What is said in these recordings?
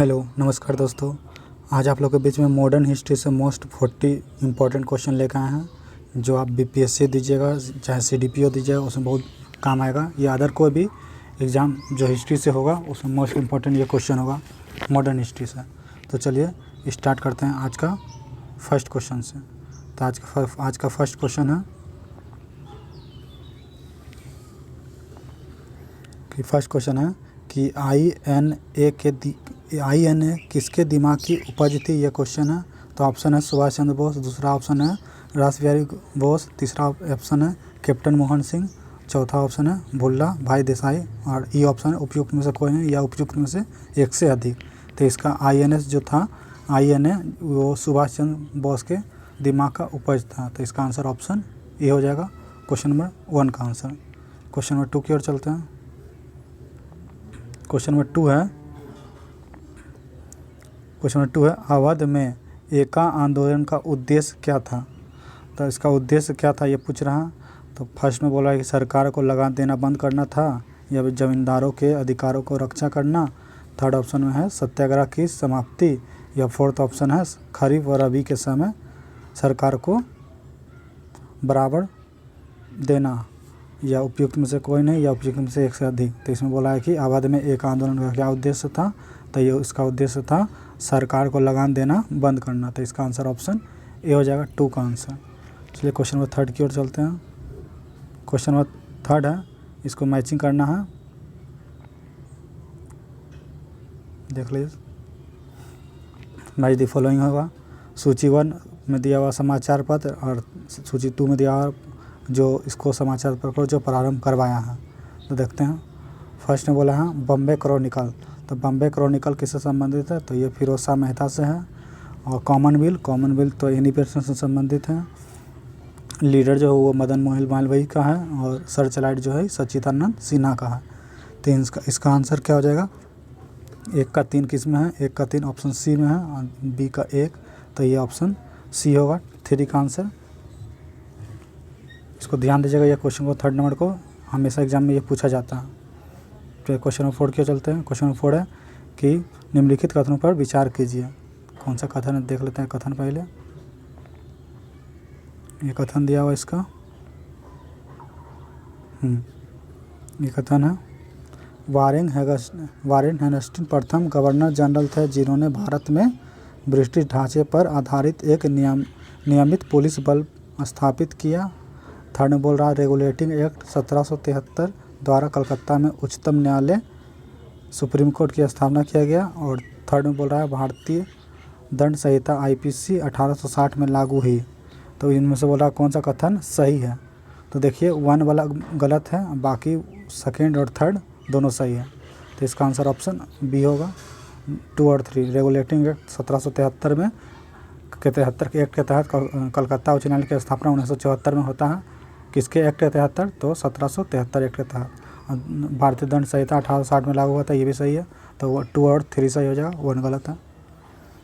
Hello नमस्कार दोस्तों। आज आप लोग के बीच में मॉडर्न हिस्ट्री से मोस्ट 40 इम्पोर्टेंट क्वेश्चन लेकर आए हैं, जो आप बीपीएससी दीजिएगा चाहे सीडीपीओ दीजिएगा उसमें बहुत काम आएगा। या अदर कोई भी एग्ज़ाम जो हिस्ट्री से होगा उसमें मोस्ट इम्पोर्टेंट ये क्वेश्चन होगा मॉडर्न हिस्ट्री से। तो चलिए स्टार्ट करते हैं आज का फर्स्ट क्वेश्चन से। तो आज का फर्स्ट क्वेश्चन है कि INA किसके दिमाग की उपज थी, ये क्वेश्चन है। तो ऑप्शन है सुभाष चंद्र बोस, दूसरा ऑप्शन है रास बिहारी बोस, तीसरा ऑप्शन है कैप्टन मोहन सिंह, चौथा ऑप्शन है भुल्ला भाई देसाई और ई ऑप्शन है उपयुक्त में से कोई नहीं या उपयुक्त में से एक से अधिक। तो इसका INS जो था INA वो सुभाष चंद्र बोस के दिमाग का उपज था। तो इसका आंसर ऑप्शन ए हो जाएगा क्वेश्चन नंबर 1 का आंसर। क्वेश्चन नंबर 2 की ओर चलते हैं। क्वेश्चन नंबर 2 है अवध में एका आंदोलन का उद्देश्य क्या था। तो इसका उद्देश्य क्या था ये पूछ रहा है। तो फर्स्ट में बोला है कि सरकार को लगान देना बंद करना था या जमींदारों के अधिकारों को रक्षा करना। थर्ड ऑप्शन में है सत्याग्रह की समाप्ति या फोर्थ ऑप्शन है खरीफ और रबी के समय सरकार को बराबर देना या उपयुक्त में से कोई नहीं या उपयुक्त में से एक से अधिक। तो इसमें बोला है कि अवध में एक आंदोलन का क्या उद्देश्य था। तो ये इसका उद्देश्य था सरकार को लगान देना बंद करना। तो इसका आंसर ऑप्शन ए हो जाएगा 2 का आंसर। चलिए क्वेश्चन नंबर 3 की ओर चलते हैं। क्वेश्चन नंबर 3 है, इसको मैचिंग करना है, देख लीजिए। मैच द फॉलोइंग होगा। सूची 1 में दिया हुआ समाचार पत्र और सूची 2 में दिया हुआ जो इसको समाचार पत्र को जो प्रारंभ करवाया है। तो देखते हैं। फर्स्ट ने बोला है बॉम्बे क्रॉनिकल। तो बॉम्बे क्रॉनिकल किससे संबंधित है। तो ये फिरोज शाह मेहता से है। और कॉमनवेल्थ तो एनी पर्सन से संबंधित है। लीडर जो है वो मदन मोहन मालवीय का है और सर्चलाइट जो है सच्चिदानंद सिन्हा का है। तो इसका आंसर क्या हो जाएगा। 1 का 3 किस में है। 1 का 3 ऑप्शन सी में है और बी का 1। तो ये ऑप्शन सी होगा 3 का आंसर। इसको ध्यान दीजिएगा, ये क्वेश्चन को 3rd नंबर को हमेशा एग्जाम में ये पूछा जाता है। तो क्वेश्चन नंबर 4 क्यों चलते हैं। क्वेश्चन नंबर 4 है कि निम्नलिखित कथनों पर विचार कीजिए। कौन सा कथन है देख लेते हैं। कथन पहले ये कथन दिया हुआ इसका ये कथन है वारेन हेस्टिंग्स प्रथम गवर्नर जनरल थे जिन्होंने भारत में ब्रिटिश ढांचे पर आधारित एक नियमित पुलिस बल स्थापित किया। थर्ड में बोल रहा है रेगुलेटिंग एक्ट 1773 द्वारा कलकत्ता में उच्चतम न्यायालय सुप्रीम कोर्ट की स्थापना किया गया। और थर्ड में बोल रहा है भारतीय दंड संहिता IPC 1860 में लागू हुई। तो इनमें से बोल रहा है कौन सा कथन सही है। तो देखिए 1 वाला गलत है, बाकी 2nd और 3rd दोनों सही है। तो इसका आंसर ऑप्शन बी होगा 2 और 3। रेगुलेटिंग एक्ट 1773 में के एक्ट के तहत कलकत्ता उच्च न्यायालय की स्थापना 1974 में होता है। किसके एक्ट के तहत। तो 1773 एक्ट के तहत। भारतीय दंड संहिता 1860 में लागू हुआ था, ये भी सही है। तो 2 और 3 सही हो जाएगा, 1 गलत है।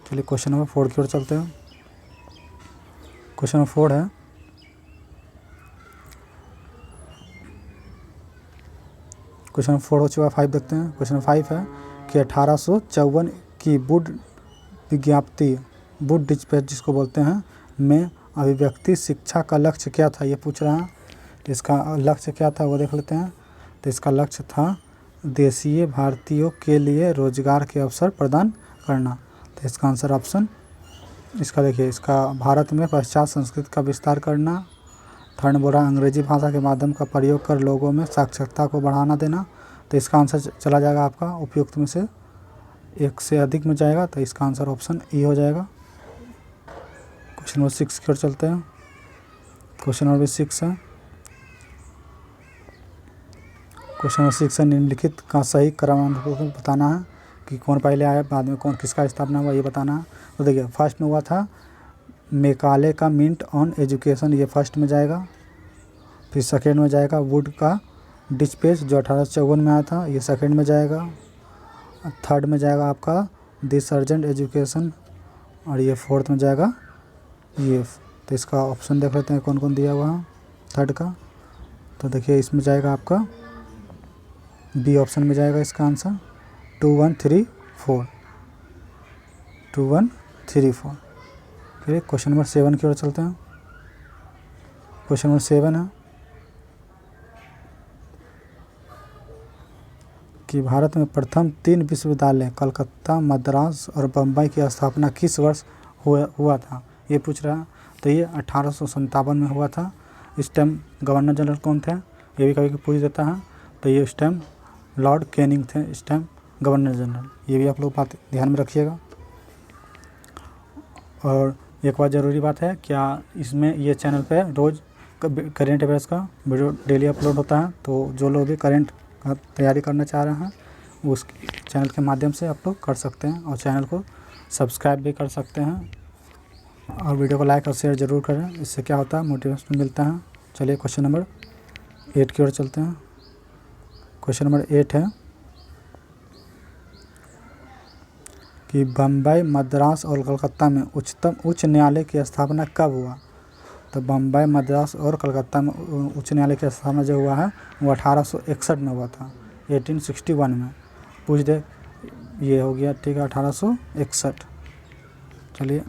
चलिए क्वेश्चन नंबर 4 की ओर चलते हैं। क्वेश्चन नंबर 4 है क्वेश्चन नंबर 4 हो चुका, 5 देखते हैं। क्वेश्चन नंबर 5 है कि 1854 की वुड विज्ञप्ति वुड डिस्पैच जिसको बोलते हैं में अभिव्यक्ति शिक्षा का लक्ष्य क्या था, ये पूछ रहा है। तो इसका लक्ष्य क्या था वो देख लेते हैं। तो इसका लक्ष्य था देशीय भारतीयों के लिए रोजगार के अवसर प्रदान करना। तो इसका आंसर ऑप्शन इसका देखिए, इसका भारत में पाश्चात्य संस्कृति का विस्तार करना। थर्ड बोल रहा है अंग्रेजी भाषा के माध्यम का प्रयोग कर लोगों में साक्षरता को बढ़ाना देना। तो इसका आंसर चला जाएगा आपका उपयुक्त में से एक से अधिक में जाएगा। तो इसका आंसर ऑप्शन ई हो जाएगा। क्वेश्चन नंबर 6 की ओर चलते हैं। क्वेश्चन नंबर 6 है निम्नलिखित का सही क्रम बताना है कि कौन पहले आया बाद में कौन किसका स्थापना हुआ ये बताना है। तो देखिए फर्स्ट में हुआ था मेकाले का मिंट ऑन एजुकेशन, ये फर्स्ट में जाएगा। फिर 2nd में जाएगा वुड का डिस्पैच जो 1854 में आया था, ये 2nd में जाएगा। 3rd में जाएगा आपका द सर्जेंट एजुकेशन और ये 4th में जाएगा ये। तो इसका ऑप्शन देख लेते हैं कौन कौन दिया हुआ है 3rd का। तो देखिए इसमें जाएगा आपका बी ऑप्शन में जाएगा इसका आंसर 2, 1, 3, 4। 2134। फिर क्वेश्चन नंबर 7 की ओर चलते हैं। क्वेश्चन नंबर 7 है कि भारत में प्रथम 3 विश्वविद्यालय कलकत्ता, मद्रास और बम्बई की स्थापना किस वर्ष हुआ था, ये पूछ रहा है। तो ये 1857 में हुआ था। इस टाइम गवर्नर जनरल कौन थे, ये भी कभी पूछ देता है। तो ये इस टाइम लॉर्ड कैनिंग थे, इस टाइम गवर्नर जनरल। ये भी आप लोग बात ध्यान में रखिएगा। और एक बात ज़रूरी बात है, क्या इसमें ये चैनल पे रोज़ करेंट अफेयर्स का वीडियो डेली अपलोड होता है। तो जो लोग भी करेंट का तैयारी करना चाह रहे हैं उस चैनल के माध्यम से आप लोग कर सकते हैं, और चैनल को सब्सक्राइब भी कर सकते हैं, और वीडियो को लाइक और शेयर ज़रूर करें। इससे क्या होता है, मोटिवेशन मिलता है। चलिए क्वेश्चन नंबर 8 की ओर चलते हैं। क्वेश्चन नंबर 8 है कि बम्बई, मद्रास और कलकत्ता में उच्च न्यायालय की स्थापना कब हुआ। तो बम्बई, मद्रास और कलकत्ता में उच्च न्यायालय की स्थापना जो हुआ है वो 1861 में हुआ था, 1861 में। पूछ दे, ये हो गया ठीक है 1861। चलिए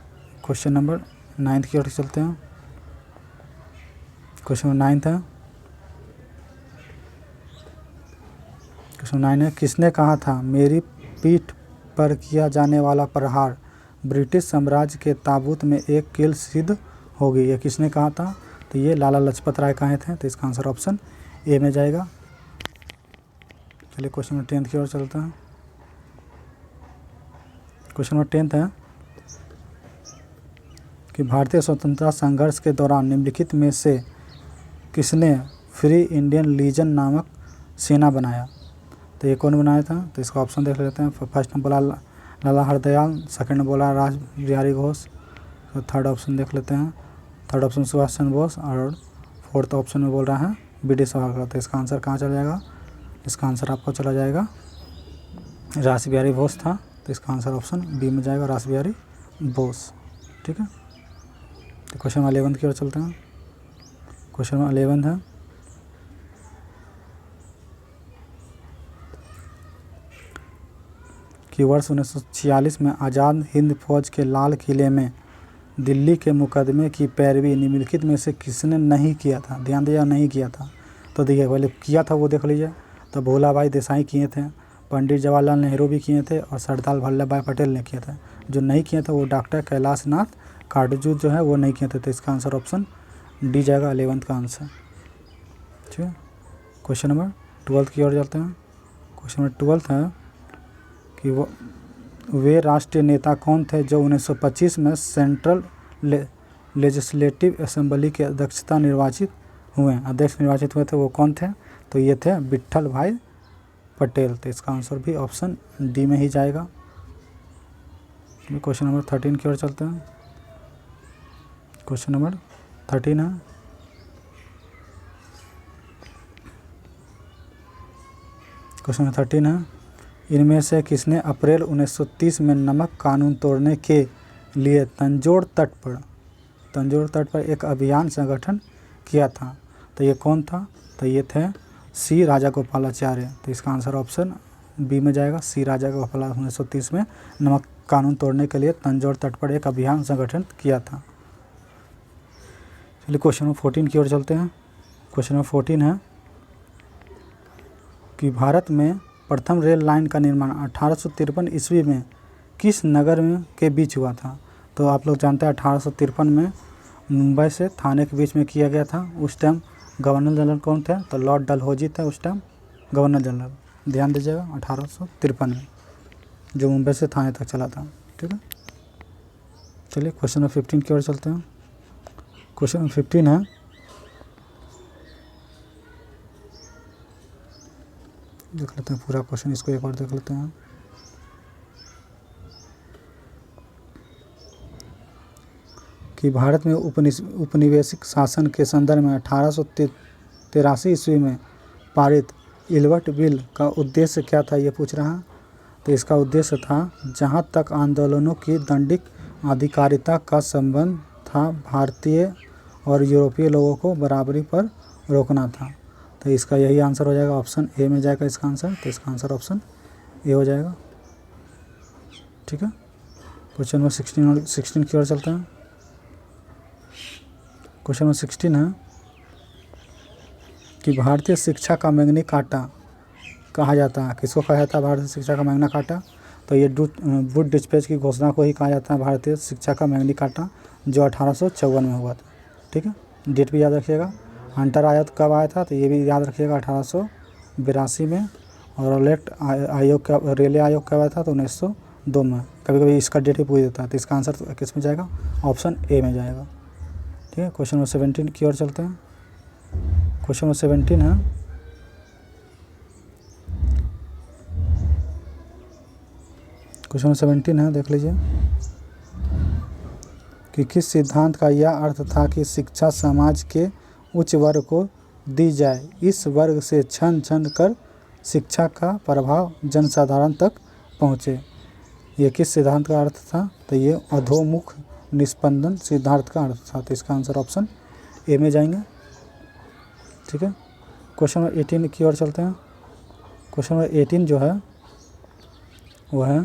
क्वेश्चन नंबर 9 की ओर चलते हैं। क्वेश्चन नंबर 9 है, क्वेश्चन 9 है किसने कहा था मेरी पीठ पर किया जाने वाला प्रहार ब्रिटिश साम्राज्य के ताबूत में एक कील सिद्ध होगी। ये किसने कहा था, तो ये लाला लाजपत राय कहे थे। तो इसका आंसर ऑप्शन ए में जाएगा। चलिए क्वेश्चन नंबर 10 की ओर चलते हैं। क्वेश्चन नंबर 10 है कि भारतीय स्वतंत्रता संघर्ष के दौरान निम्नलिखित में से किसने फ्री इंडियन लीजन नामक सेना बनाया। तो ये कौन बनाया था, तो इसका ऑप्शन देख लेते हैं। फर्स्ट में बोला लाला हरदयाल, सेकंड में बोला रास बिहारी घोष, तो थर्ड ऑप्शन देख लेते हैं। थर्ड ऑप्शन सुभाष चंद्र बोस, और फोर्थ ऑप्शन में बोल रहा है बी.डी. सावरकर। तो इसका आंसर कहाँ चला जाएगा, इसका आंसर आपको चला जाएगा रास बिहारी बोस था। तो इसका आंसर ऑप्शन बी में जाएगा, रास बिहारी बोस। ठीक है, तो क्वेश्चन नंबर 11 की ओर चलते हैं। क्वेश्चन नंबर 11 है कि वर्ष 1946 में आज़ाद हिंद फौज के लाल किले में दिल्ली के मुकदमे की पैरवी निम्नलिखित में से किसने नहीं किया था। ध्यान दिया, नहीं किया था। तो देखिए पहले किया था वो देख लीजिए। तो भोला भाई देसाई किए थे, पंडित जवाहरलाल नेहरू भी किए थे, और सरदार वल्लभ भाई पटेल ने किए थे। जो नहीं किए थे वो डॉक्टर कैलाश नाथ काटजू जो है वो नहीं किए थे। तो इसका आंसर ऑप्शन डी जाएगा, 11th का आंसर। ठीक है, क्वेश्चन नंबर 12 की ओर जाते हैं। क्वेश्चन नंबर 12 है कि वे राष्ट्रीय नेता कौन थे जो 1925 में सेंट्रल लेजिस्लेटिव असेंबली के अध्यक्ष निर्वाचित हुए थे, वो कौन थे। तो ये थे विट्ठल भाई पटेल। तो इसका आंसर भी ऑप्शन डी में ही जाएगा। क्वेश्चन नंबर 13 की ओर चलते हैं। क्वेश्चन नंबर 13 है क्वेश्चन नंबर 13 है इनमें से किसने अप्रैल 1930 में नमक कानून तोड़ने के लिए तंजौर तट पर एक अभियान संगठन किया था। तो ये कौन था, तो ये थे सी राजागोपालाचार्य। तो इसका आंसर ऑप्शन बी में जाएगा, सी राजागोपाल 1930 में नमक कानून तोड़ने के लिए तंजौर तट पर एक अभियान संगठन किया था। चलिए क्वेश्चन नंबर 14 की ओर चलते हैं। क्वेश्चन नंबर 14 है कि भारत में प्रथम रेल लाइन का निर्माण 1853 ईस्वी में किस नगर में के बीच हुआ था। तो आप लोग जानते हैं 1853 में मुंबई से थाने के बीच में किया गया था। उस टाइम गवर्नर जनरल कौन थे, तो लॉर्ड डलहौजी थे उस टाइम गवर्नर जनरल। ध्यान दीजिएगा 1853 में जो मुंबई से थाने तक चला था। ठीक है, चलिए क्वेश्चन नंबर 15 की ओर चलते हैं। क्वेश्चन नंबर 15 है देख लेते हैं पूरा क्वेश्चन, इसको एक बार देख लेते हैं। कि भारत में उपनिवेशिक शासन के संदर्भ में 1883 ईस्वी में पारित इल्बर्ट बिल का उद्देश्य क्या था, ये पूछ रहा है। तो इसका उद्देश्य था जहाँ तक आंदोलनों की दंडिक अधिकारिता का संबंध था, भारतीय और यूरोपीय लोगों को बराबरी पर रोकना था। तो इसका यही आंसर हो जाएगा, ऑप्शन ए में जाएगा इसका आंसर। तो इसका आंसर ऑप्शन ए हो जाएगा। ठीक है, क्वेश्चन नंबर 16 की ओर चलते हैं। क्वेश्चन नंबर 16 है कि भारतीय शिक्षा का मैग्ना कार्टा कहा जाता है, किसको कहा जाता है भारतीय शिक्षा का मैग्ना कार्टा? तो ये वुड डिस्पैच की घोषणा को ही कहा जाता है भारतीय शिक्षा का मैग्ना कार्टा, जो 1854 में हुआ था। ठीक है, डेट भी याद रखिएगा। हंटर आयोग कब आया था? तो ये भी याद रखिएगा 1882 में। और रोलेट आयोग का रेलवे आयोग कब आया था? तो 1902 में। कभी कभी इसका डेट भी पूछ देता है, तो इसका आंसर किस में जाएगा? ऑप्शन ए में जाएगा। ठीक है, क्वेश्चन नंबर 17 की ओर चलते हैं। क्वेश्चन नंबर 17 है क्वेश्चन नंबर 17 है, देख लीजिए कि किस सिद्धांत का यह अर्थ था कि शिक्षा समाज के उच्च वर्ग को दी जाए, इस वर्ग से छन छन कर शिक्षा का प्रभाव जनसाधारण तक पहुँचे। ये किस सिद्धांत का अर्थ था? तो ये अधोमुख निस्पंदन सिद्धांत का अर्थ था। तो इसका आंसर ऑप्शन ए में जाएंगे। ठीक है, क्वेश्चन नंबर 18 की ओर चलते हैं। क्वेश्चन नंबर 18 जो है वो है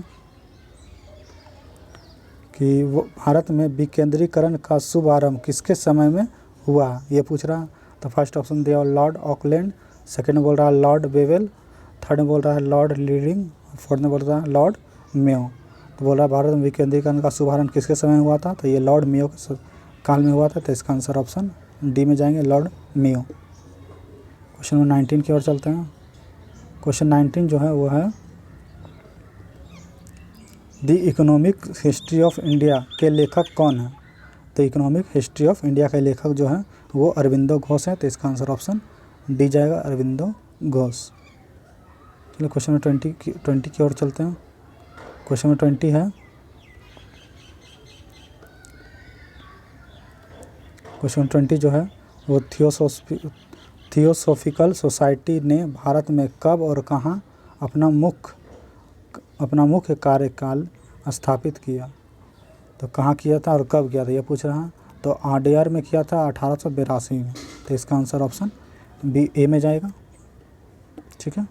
कि वो भारत में विकेंद्रीकरण का शुभारंभ किसके समय में हुआ, ये पूछ रहा। तो फर्स्ट ऑप्शन दिया लॉर्ड ऑकलैंड, सेकंड में बोल रहा है लॉर्ड बेवेल, थर्ड में बोल रहा है लॉर्ड लीडिंग, फोर्थ में बोल रहा है लॉर्ड मेयो। तो बोल रहा है भारत में विकेंद्रीकरण का शुभारंभ किसके समय हुआ था? तो ये लॉर्ड मेयो के काल में हुआ था। तो इसका आंसर ऑप्शन डी में जाएंगे, लॉर्ड मेयो। क्वेश्चन नंबर 19 की ओर चलते हैं। क्वेश्चन 19 जो है वो है the economic history of India के लेखक कौन है? तो इकोनॉमिक हिस्ट्री ऑफ इंडिया के लेखक जो है वो अरविंदो घोष है। तो इसका आंसर ऑप्शन डी जाएगा, अरविंदो घोष। चलिए क्वेश्चन नंबर 20 की ओर चलते हैं। क्वेश्चन नंबर 20 है क्वेश्चन नंबर 20 जो है वो थियोसॉफिकल सोसाइटी ने भारत में कब और कहाँ अपना मुख्य कार्यकाल स्थापित किया? तो कहाँ किया था और कब किया था, ये पूछ रहा है। तो आडेयर में किया था 1882 में। तो इसका आंसर ऑप्शन बी ए में जाएगा। ठीक है,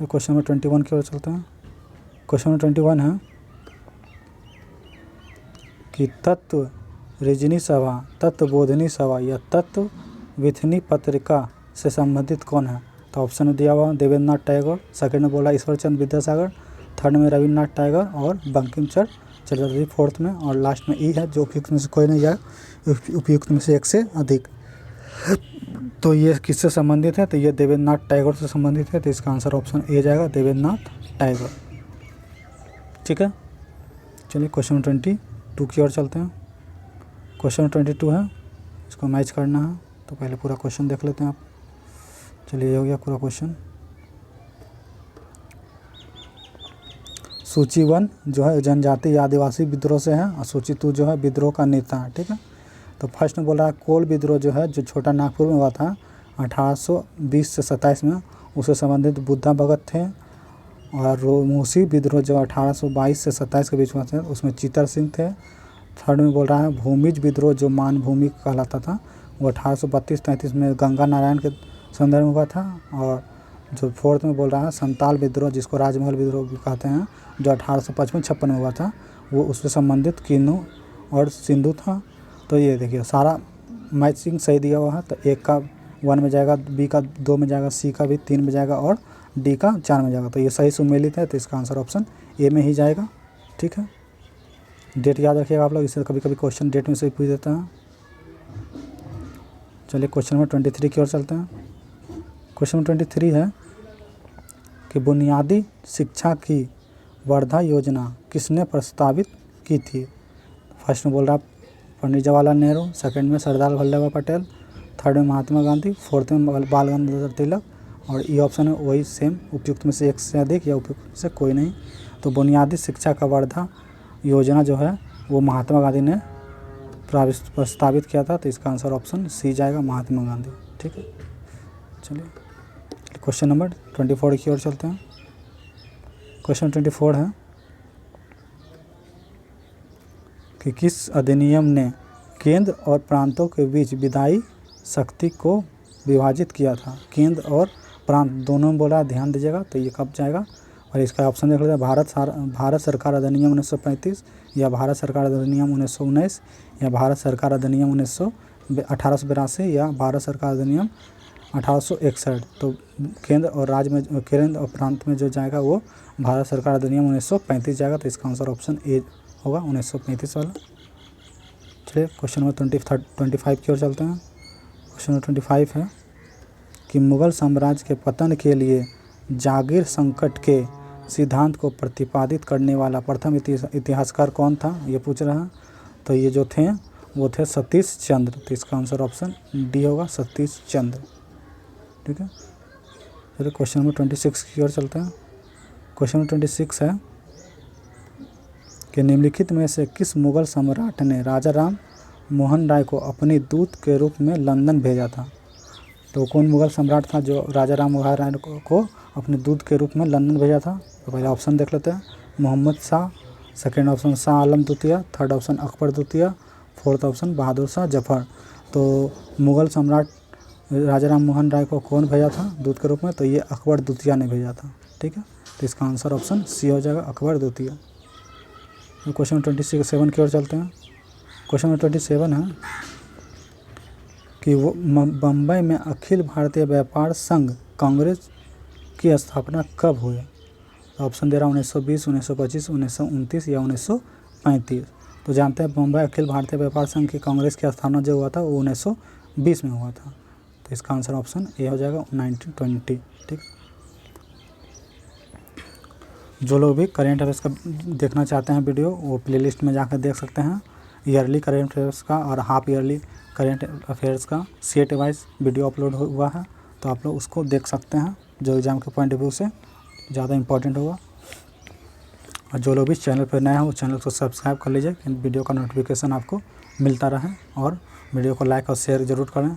क्वेश्चन नंबर 21 की ओर चलते हैं। क्वेश्चन नंबर 21 है कि तत्व रजनी सभा, तत्वबोधिनी सभा या तत्व विथनी पत्रिका से संबंधित कौन है? तो ऑप्शन में दिया हुआ देवेंद्रनाथ टैगोर, सेकंड में बोला ईश्वरचंद विद्यासागर, थर्ड में रविन्द्रनाथ टैगोर और बंकिम चंद्र चटर्जी फोर्थ में, और लास्ट में ई है जो उपयुक्त में से कोई नहीं जाए, उपयुक्त में से एक से अधिक। तो ये किससे संबंधित है? तो ये देवेंद्रनाथ टैगोर से संबंधित है। तो इसका आंसर ऑप्शन ए जाएगा, देवेंद्रनाथ टैगोर। ठीक है, चलिए क्वेश्चन 22 की ओर चलते हैं। क्वेश्चन 22 है, इसको मैच करना है। तो पहले पूरा क्वेश्चन देख लेते हैं आप। चलिए ये हो गया पूरा क्वेश्चन। सूची 1 जो है जनजाति आदिवासी विद्रोह से है, और सूची 2 जो है विद्रोह का नेता है। ठीक है, तो फर्स्ट में बोल रहा है कोल विद्रोह जो है जो छोटा नागपुर में हुआ था 1820 से 27 में, उससे संबंधित बुद्धा भगत थे। और रोमूसी विद्रोह जो 1822 से 27 के बीच में थे, उसमें चीतर सिंह थे। थर्ड में बोल रहा है भूमिज विद्रोह जो मानभूमि कहलाता था, वो 1832-33 में गंगा नारायण के संदर्भ में हुआ था। और जो फोर्थ में बोल रहा है संताल विद्रोह, जिसको राजमहल विद्रोह भी कहते हैं, जो 1855-56 में हुआ था, वो उससे संबंधित किन्नू और सिंधु था। तो ये देखिए सारा मैचिंग सही दिया हुआ है। तो एक का 1 में जाएगा, बी का 2 में जाएगा, सी का भी 3 में जाएगा और डी का 4 में जाएगा। तो ये सही सुमेलित है। तो इसका आंसर ऑप्शन ए में ही जाएगा। ठीक है, डेट याद रखिएगा आप लोग, इससे कभी कभी क्वेश्चन डेट में से पूछ देता है। चलिए क्वेश्चन नंबर 23 की ओर चलते हैं। क्वेश्चन नंबर 23 है कि बुनियादी शिक्षा की वर्धा योजना किसने प्रस्तावित की थी? फर्स्ट में बोल रहा पंडित जवाहरलाल नेहरू, सेकंड में सरदार वल्लभ भाई पटेल, थर्ड में महात्मा गांधी, फोर्थ में बाल गंगाधर तिलक, और ये ऑप्शन है वही सेम, उपयुक्त में से एक से अधिक या उपयुक्त में से कोई नहीं। तो बुनियादी शिक्षा का वर्धा योजना जो है वो महात्मा गांधी ने प्रस्तावित किया था। तो इसका आंसर ऑप्शन सी जाएगा, महात्मा गांधी। ठीक है, चलिए क्वेश्चन नंबर 24 की ओर चलते हैं। क्वेश्चन 24 है कि किस अधिनियम ने केंद्र और प्रांतों के बीच विधायी शक्ति को विभाजित किया था? केंद्र और प्रांत दोनों में बोला, ध्यान दीजिएगा। तो ये कब जाएगा? और इसका ऑप्शन देख लेते हैं, भारत सरकार अधिनियम 1935 या भारत सरकार अधिनियम 1919 या भारत सरकार अधिनियम 1882 या भारत सरकार अधिनियम 1861। तो केंद्र और राज्य में, केंद्र और प्रांत में जो जाएगा वो भारत सरकार अधिनियम 1935 जाएगा। तो इसका आंसर ऑप्शन ए होगा, 1935 वाला। चलिए क्वेश्चन नंबर 25 की ओर चलते हैं। क्वेश्चन नंबर 25 है कि मुगल साम्राज्य के पतन के लिए जागीर संकट के सिद्धांत को प्रतिपादित करने वाला प्रथम इतिहासकार कौन था, ये पूछ रहा है। तो ये जो थे वो थे सतीश चंद्र। तो इसका आंसर ऑप्शन डी होगा, सतीश चंद्र। ठीक है, चलिए क्वेश्चन नंबर 26 की ओर चलते हैं। क्वेश्चन नंबर 26 है कि निम्नलिखित में से किस मुगल सम्राट ने राजा राम मोहन राय को अपनी दूत के रूप में लंदन भेजा था। तो कौन मुगल सम्राट था जो राजा राम मोहन राय को अपने दूत के रूप में लंदन भेजा था। तो पहले ऑप्शन देख लेते हैं, मोहम्मद शाह, सेकेंड ऑप्शन शाह आलम द्वितीय, थर्ड ऑप्शन अकबर द्वितीय, फोर्थ ऑप्शन बहादुर शाह जफर। तो मुगल सम्राट राजा राम मोहन राय को कौन भेजा था दूत के रूप में, तो ये अकबर द्वितीय ने भेजा था। ठीक है, तो इसका आंसर ऑप्शन सी हो जाएगा, अकबर द्वितीय। क्वेश्चन 27 की ओर चलते हैं। क्वेश्चन नंबर 27 है कि वो बम्बई में अखिल भारतीय व्यापार संघ कांग्रेस की स्थापना कब हुई। ऑप्शन दे रहा हूँ 1920, 1925, 1929 या 1935। तो जानते हैं बम्बई अखिल भारतीय व्यापार संघ की कांग्रेस की स्थापना जो हुआ था वो 1920 में हुआ था। तो इसका आंसर ऑप्शन ए हो जाएगा, 1920। ठीक, जो लोग भी करेंट अफेयर्स का देखना चाहते हैं वीडियो वो प्लेलिस्ट में जाकर देख सकते हैं। ईयरली करेंट अफेयर्स का और हाफ ईयरली करेंट अफेयर्स का सेट वाइज वीडियो अपलोड हुआ है, तो आप लोग उसको देख सकते हैं, जो एग्ज़ाम के पॉइंट ऑफ व्यू से ज़्यादा इंपॉर्टेंट होगा। और जो लोग भी चैनल पर नए हैं वो चैनल को सब्सक्राइब कर लीजिए, वीडियो का नोटिफिकेशन आपको मिलता रहे। और वीडियो को लाइक और शेयर ज़रूर करें।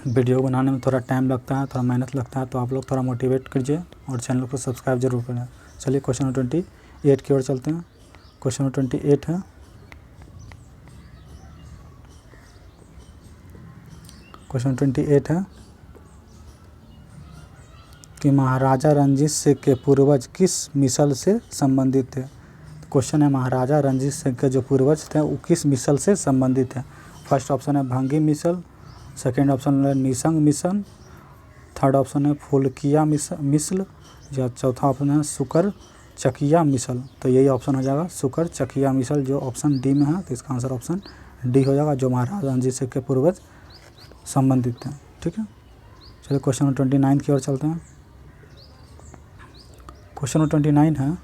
वीडियो बनाने में थोड़ा टाइम लगता है, थोड़ा मेहनत लगता है, तो आप लोग थोड़ा मोटिवेट कीजिए और चैनल को सब्सक्राइब जरूर करें। चलिए क्वेश्चन नंबर 28 की ओर चलते हैं। क्वेश्चन नंबर 28 है कि महाराजा रणजीत सिंह के पूर्वज किस मिसल से संबंधित थे। क्वेश्चन है महाराजा रणजीत सिंह के जो पूर्वज थे वो किस मिसल से संबंधित है। फर्स्ट ऑप्शन है भंगी मिसल, सेकेंड ऑप्शन है निसंग मिशन, थर्ड ऑप्शन है फुलकिया मिसल या चौथा ऑप्शन है सुकर चकिया मिसल। तो यही ऑप्शन हो जाएगा सुकर चकिया मिसल, जो ऑप्शन डी में है। तो इसका आंसर ऑप्शन डी हो जाएगा, जो महाराजा रणजीत सिंह के पूर्वज संबंधित हैं। ठीक है, चलिए क्वेश्चन नंबर 29 की ओर चलते हैं। क्वेश्चन नंबर 29 है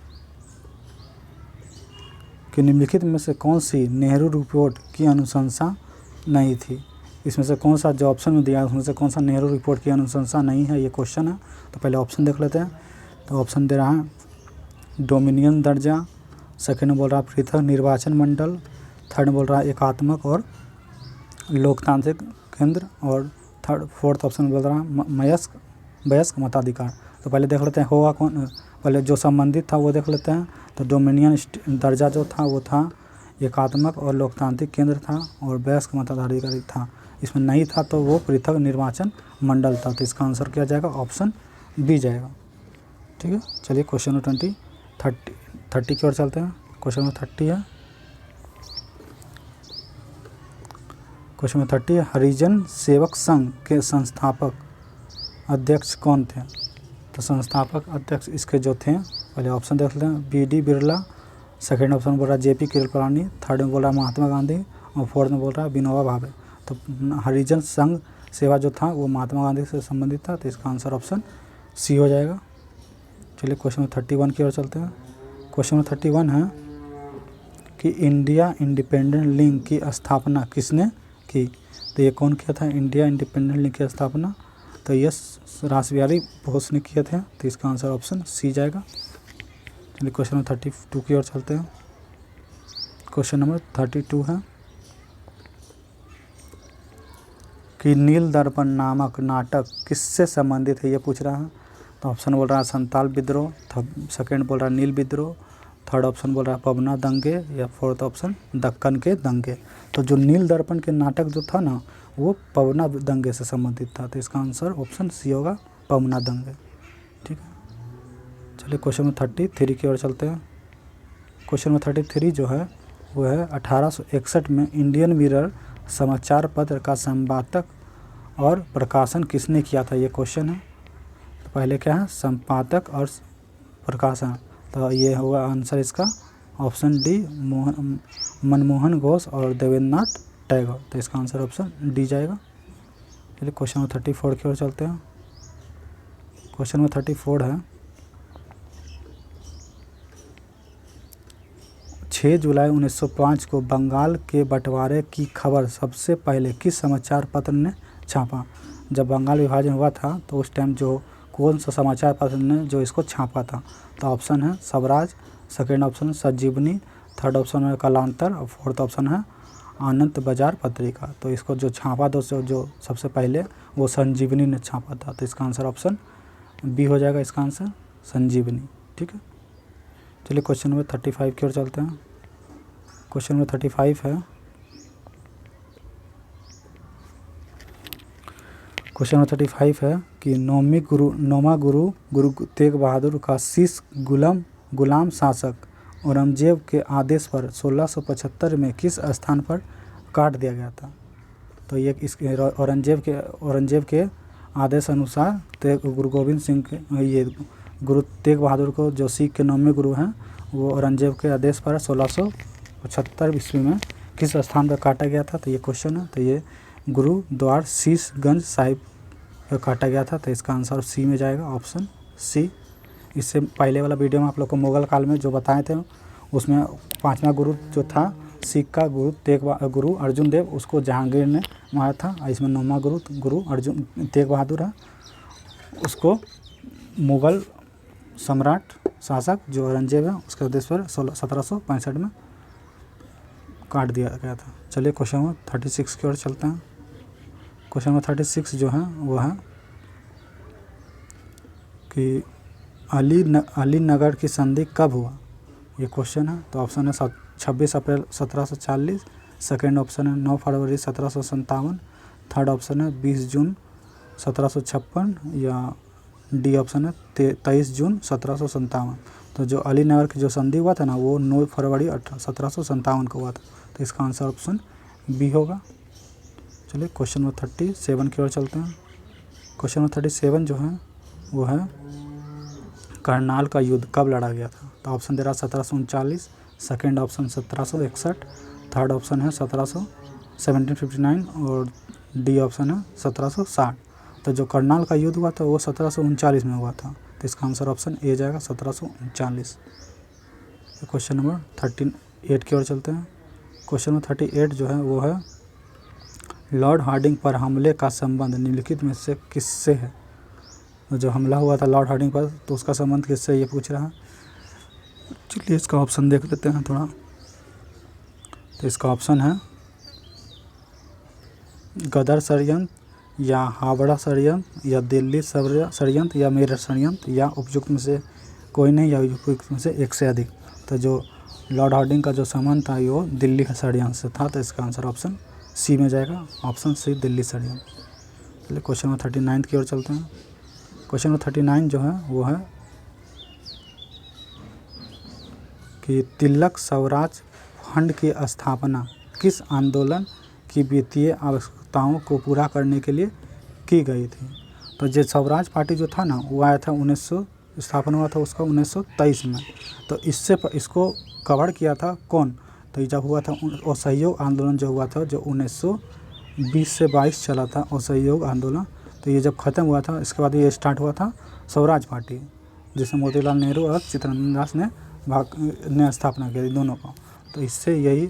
कि निम्नलिखित में से कौन सी नेहरू रिपोर्ट की अनुशंसा नहीं थी। इसमें से कौन सा, जो ऑप्शन में दिया है उसमें से कौन सा नेहरू रिपोर्ट की अनुशंसा नहीं है, ये क्वेश्चन है। तो पहले ऑप्शन देख लेते हैं। तो ऑप्शन दे रहा है डोमिनियन दर्जा, सेकेंड में बोल रहा है पृथक निर्वाचन मंडल, थर्ड में बोल रहा है एकात्मक और लोकतांत्रिक केंद्र, और फोर्थ ऑप्शन बोल रहा है वयस्क मताधिकार। तो पहले देख लेते हैं होगा कौन, पहले जो संबंधित था वो देख लेते हैं। तो डोमिनियन दर्जा जो था वो था, एकात्मक और लोकतांत्रिक केंद्र था, और वयस्क मताधिकार था। इसमें नहीं था तो वो पृथक निर्वाचन मंडल था। तो इसका आंसर क्या जाएगा, ऑप्शन बी जाएगा। ठीक है, चलिए क्वेश्चन नंबर 30 की ओर चलते हैं। क्वेश्चन नंबर 30 है, क्वेश्चन नंबर 30 है हरिजन सेवक संघ के संस्थापक अध्यक्ष कौन थे। तो संस्थापक अध्यक्ष इसके जो थे, पहले ऑप्शन देख लेते हैं B D Birla, second option बोल रहा है जेपी कृपलानी, थर्ड में बोल रहा है महात्मा गांधी, और फोर्थ में बोल रहा है विनोबा भावे। तो हरिजन संघ सेवा जो था वो महात्मा गांधी से संबंधित था। तो इसका आंसर ऑप्शन सी हो जाएगा। चलिए क्वेश्चन नंबर 31 की ओर चलते हैं। क्वेश्चन नंबर 31 है कि इंडिया इंडिपेंडेंट लीग की स्थापना किसने की। तो ये कौन किया था इंडिया इंडिपेंडेंट लीग की स्थापना, तो ये रासबिहारी बोस ने किए थे। तो इसका आंसर ऑप्शन सी जाएगा। चलिए क्वेश्चन नंबर 32 की ओर चलते हैं। क्वेश्चन नंबर 32 है कि नील दर्पण नामक नाटक किससे संबंधित है, ये पूछ रहा है। तो ऑप्शन बोल रहा है संताल विद्रोह, सेकेंड बोल रहा है नील विद्रोह, थर्ड ऑप्शन बोल रहा है पवना दंगे, या फोर्थ ऑप्शन दक्कन के दंगे। तो जो नील दर्पण के नाटक जो था ना वो पवना दंगे से संबंधित था। तो इसका आंसर ऑप्शन सी होगा, पवना दंगे। ठीक है, चलिए क्वेश्चन नंबर 33 की ओर चलते हैं। क्वेश्चन नंबर 33 जो है वो है 1861 में इंडियन मिरर समाचार पत्र का संपादक और प्रकाशन किसने किया था, ये क्वेश्चन है। तो पहले क्या है, संपादक और प्रकाशन, तो ये होगा आंसर इसका ऑप्शन डी, मनमोहन घोष और देवेंद्रनाथ टैगोर। तो इसका आंसर ऑप्शन डी जाएगा। चलिए क्वेश्चन नंबर 34 की ओर चलते हैं। क्वेश्चन नंबर 34 है 6 जुलाई 1905 को बंगाल के बंटवारे की खबर सबसे पहले किस समाचार पत्र ने छापा। जब बंगाल विभाजन हुआ था तो उस टाइम जो कौन सा समाचार पत्र ने जो इसको छापा था। तो ऑप्शन है स्वराज, सेकेंड ऑप्शन है संजीवनी, थर्ड ऑप्शन है कालांतर और फोर्थ ऑप्शन है आनंद बाजार पत्रिका। तो इसको जो छापा दोस्तों जो सबसे पहले वो संजीवनी ने छापा था। तो इसका आंसर ऑप्शन बी हो जाएगा, इसका आंसर संजीवनी। ठीक है, चलिए क्वेश्चन नंबर 35 की ओर चलते हैं। क्वेश्चन नंबर 35 है क्वेश्चन नंबर 35 है कि नौमा गुरु तेग बहादुर का शिष्य गुलाम शासक औरंगजेब के आदेश पर 1675 में किस स्थान पर काट दिया गया था। तो ये इसके औरंगजेब के आदेश अनुसार गुरु गोविंद सिंह के ये गुरु तेग बहादुर को जो सिख के 9वें गुरु हैं वो औरंगजेब के आदेश पर 1675 ईस्वी में किस स्थान पर काटा गया था। तो ये क्वेश्चन है। तो ये गुरुद्वार शीशगंज साहिब पर काटा गया था। तो इसका आंसर सी में जाएगा, ऑप्शन सी। इससे पहले वाला वीडियो में आप लोग को मुगल काल में जो बताए थे उसमें 5वां गुरु जो था सिख का गुरु अर्जुन देव, उसको जहांगीर ने मारा था। और इसमें 9वां गुरु अर्जुन तेग बहादुर है, उसको मुगल सम्राट शासक जो औरंगजेब है उसके आदेश पर 1765 में काट दिया गया था। चलिए क्वेश्चन नंबर 36 की ओर चलते हैं। क्वेश्चन नंबर 36 जो है वो है कि अली नगर की संधि कब हुआ, ये क्वेश्चन है। तो ऑप्शन है 26 अप्रैल 1740, सेकेंड ऑप्शन है 9 फरवरी 1757, थर्ड ऑप्शन है 20 जून 1756 या डी ऑप्शन है 23 जून 1757। तो जो अली नगर की जो संधि हुआ था ना वो 9 फरवरी 1757 को हुआ था। तो इसका आंसर ऑप्शन बी होगा। चलिए क्वेश्चन नंबर 37 की ओर चलते हैं। क्वेश्चन नंबर 37 जो है वो है करनाल का युद्ध कब लड़ा गया था। तो ऑप्शन दे रहा 1739, सेकेंड ऑप्शन 1761, थर्ड ऑप्शन है 1759 और डी ऑप्शन है 1760। तो जो करनाल का युद्ध हुआ था वो 1739 में हुआ था। तो इसका आंसर ऑप्शन ए जाएगा 1739। क्वेश्चन नंबर 38 की ओर चलते हैं। क्वेश्चन नंबर 38 जो है वो है लॉर्ड हार्डिंग पर हमले का संबंध निम्नलिखित में से किससे है। तो जो हमला हुआ था लॉर्ड हार्डिंग पर तो उसका संबंध किससे ये पूछ रहा है। चलिए इसका ऑप्शन देख लेते हैं थोड़ा। तो इसका ऑप्शन है गदर षड्यंत्र या हावड़ा षड्यंत्र या दिल्ली षड्यंत्र या मेरठ षड्यंत्र या उपयुक्त में से कोई नहीं या उपयुक्त में से एक से अधिक। तो जो लॉर्ड हार्डिंग का जो संबंध था वो दिल्ली षड्यंत्र से था। तो इसका आंसर ऑप्शन सी में जाएगा, ऑप्शन सी दिल्ली षड्यंत्र। चलिए क्वेश्चन नंबर 39 की ओर चलते हैं। क्वेश्चन नंबर 39 जो है वो है कि तिलक स्वराज फंड की स्थापना किस आंदोलन की वित्तीय आवश्यकताओं को पूरा करने के लिए की गई थी। तो जो स्वराज पार्टी जो था ना वो आया था 1900 स्थापना हुआ था उसका 1923 में। तो इसको कवर किया था कौन। तो ये जब हुआ था असहयोग आंदोलन जो हुआ था जो 1920 से 22 चला था असहयोग आंदोलन। तो ये जब ख़त्म हुआ था इसके बाद ये स्टार्ट हुआ था स्वराज पार्टी जिसमें मोतीलाल नेहरू और चित्तरंजन दास ने स्थापना की दोनों को। तो इससे यही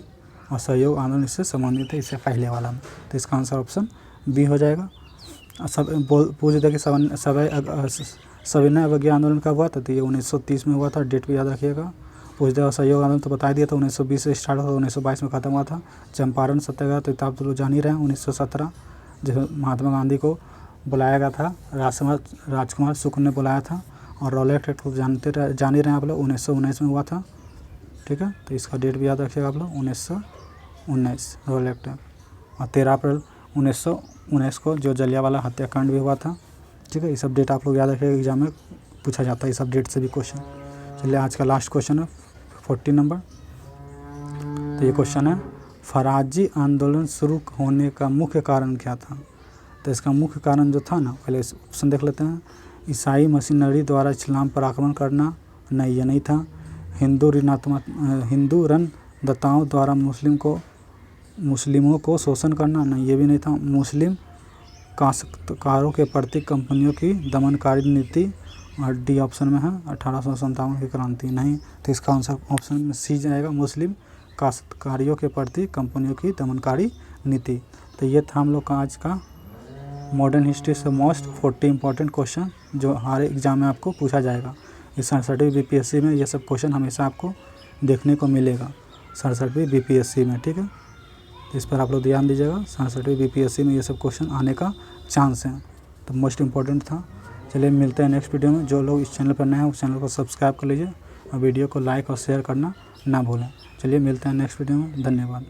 असहयोग आंदोलन इससे संबंधित है, इससे पहले वाला में। तो इसका आंसर ऑप्शन बी हो जाएगा। सब पूछ देते कि सविनय अवज्ञा आंदोलन कब हुआ था। तो ये 1930 में हुआ था, डेट भी याद रखिएगा। पूछ देगा असहयोग आंदोलन तो बता दिया था 1920 से स्टार्ट हुआ था, 1922 में ख़त्म हुआ था। चंपारण सत्याग्रह तो आप लोग जान ही रहे हैं 1917 जो महात्मा गांधी को बुलाया गया था, राजकुमार शुक्ल ने बुलाया था। और रॉलेट एक्ट तो जान ही रहे हैं आप लोग 1919 में हुआ था। ठीक है, तो इसका डेट भी याद रखिएगा आप लोग 1919 रॉलेट एक्ट। और 13 अप्रैल 1919 को जो जलियांवाला हत्याकांड भी हुआ था। ठीक है, ये सब डेट आप लोग याद रखिएगा एग्जाम में पूछा जाता है इस अपडेट से भी क्वेश्चन। चलिए आज का लास्ट क्वेश्चन है 40 नंबर। तो ये क्वेश्चन है, फराजी आंदोलन शुरू होने का मुख्य कारण क्या था? तो इसका मुख्य कारण जो था ना, पहले ऑप्शन देख लेते हैं। ईसाई मशीनरी द्वारा इस्लाम पर आक्रमण करना, नहीं ये नहीं था। हिंदू रणदाताओं द्वारा मुस्लिमों को शोषण करना, नहीं ये भी नहीं था। मुस्लिम काश्तकारों के प्रति कंपनियों की दमनकारी नीति, और डी ऑप्शन में है 1857 की क्रांति, नहीं। तो इसका आंसर ऑप्शन में सी जाएगा, मुस्लिम काश्तकारियों के प्रति कंपनियों की दमनकारी नीति। तो ये था हम लोग का आज का मॉडर्न हिस्ट्री से मोस्ट 40 इंपॉर्टेंट क्वेश्चन जो हर एग्ज़ाम में आपको पूछा जाएगा। इस 67वीं बीपीएससी में ये सब क्वेश्चन हमेशा आपको देखने को मिलेगा, 67वीं बीपीएससी में, ठीक है। इस पर आप लोग ध्यान दीजिएगा, 67वीं बीपीएससी में ये सब क्वेश्चन आने का चांस है, तो मोस्ट इंपॉर्टेंट था। चलिए मिलते हैं नेक्स्ट वीडियो में। जो लोग इस चैनल पर नए हैं उस चैनल को सब्सक्राइब कर लीजिए और वीडियो को लाइक और शेयर करना ना भूलें। चलिए मिलते हैं नेक्स्ट वीडियो में, धन्यवाद।